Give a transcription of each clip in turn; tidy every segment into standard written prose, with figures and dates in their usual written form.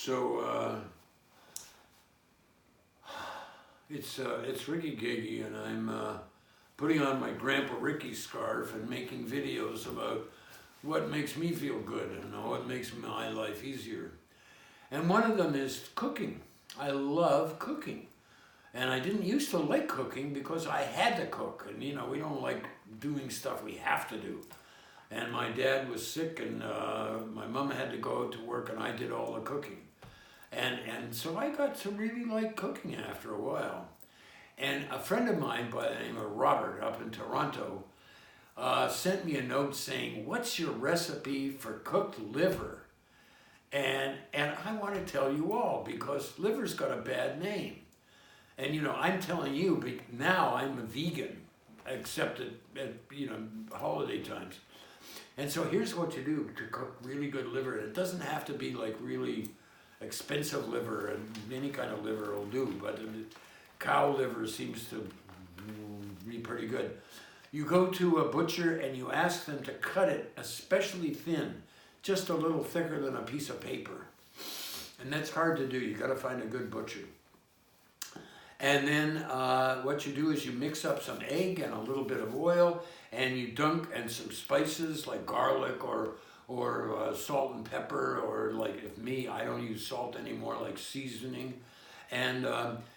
So it's Ricky Giggy, and I'm putting on my Grandpa Ricky scarf and making videos about what makes me feel good and what makes my life easier. And one of them is cooking. I love cooking. And I didn't used to like cooking because I had to cook. And you know, we don't like doing stuff we have to do. And my dad was sick, and my mom had to go out to work, and I did all the cooking. And so I got to really like cooking after a while. And a friend of mine by the name of Robert up in Toronto sent me a note saying, "What's your recipe for cooked liver?" And I want to tell you all, because liver's got a bad name. And you know, I'm telling you, but now I'm a vegan, except at you know, holiday times. And so here's what you do to cook really good liver. It doesn't have to be like really expensive liver, and any kind of liver will do, but cow liver seems to be pretty good. You go to a butcher and you ask them to cut it especially thin, just a little thicker than a piece of paper. And that's hard to do. You got to find a good butcher. And then what you do is you mix up some egg and a little bit of oil, and you dunk and some spices like garlic or salt and pepper, or like, if me, I don't use salt anymore, like seasoning. And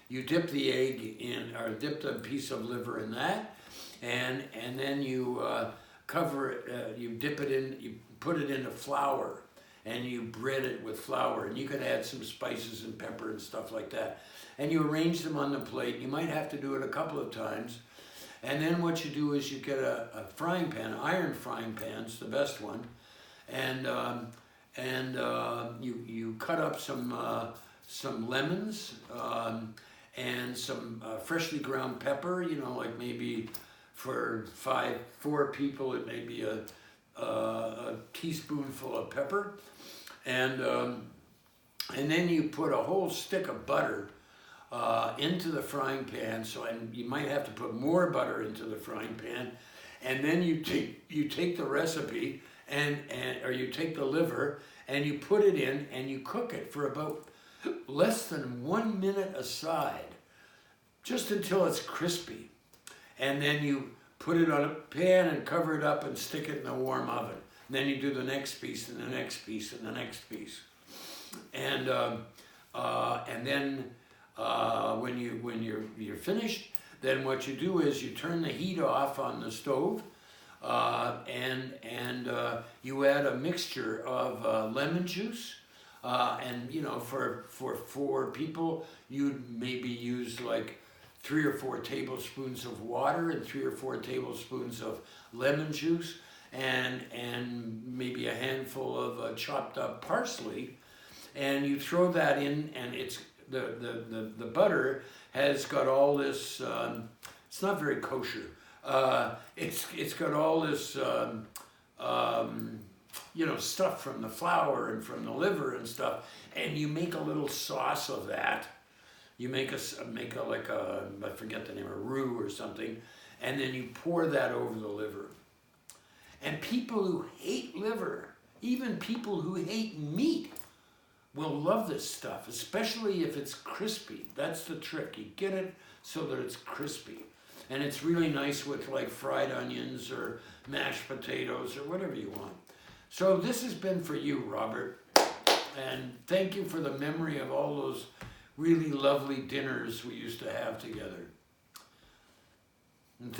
you dip the egg in, or dip the piece of liver in that, and then you cover it, you dip it in, you put it into flour, and you bread it with flour, and you can add some spices and pepper and stuff like that. And you arrange them on the plate. You might have to do it a couple of times. And then what you do is you get a frying pan, iron frying pan's the best one, and you cut up some lemons and some freshly ground pepper. You know, like maybe for four people, it may be a teaspoonful of pepper, and then you put a whole stick of butter into the frying pan. And you might have to put more butter into the frying pan, and then you take the recipe or you take the liver and you put it in and you cook it for about less than 1 minute aside, just until it's crispy. And then you put it on a pan and cover it up and stick it in a warm oven. And then you do the next piece and the next piece and the next piece. And then when you're finished, then what you do is you turn the heat off on the stove, and you add a mixture of lemon juice, and you know, for 4 people, you'd maybe use like 3 or 4 tablespoons of water and 3 or 4 tablespoons of lemon juice, and maybe a handful of chopped up parsley, and you throw that in, and it's the butter has got all this. It's not very kosher. It's got all this you know, stuff from the flour and from the liver and stuff, and you make a little sauce of that. You make I forget the name, a roux or something, and then you pour that over the liver. And people who hate liver, even people who hate meat, will love this stuff, especially if it's crispy. That's the trick. You get it so that it's crispy. And it's really nice with like fried onions or mashed potatoes or whatever you want. So this has been for you, Robert. And thank you for the memory of all those really lovely dinners we used to have together. And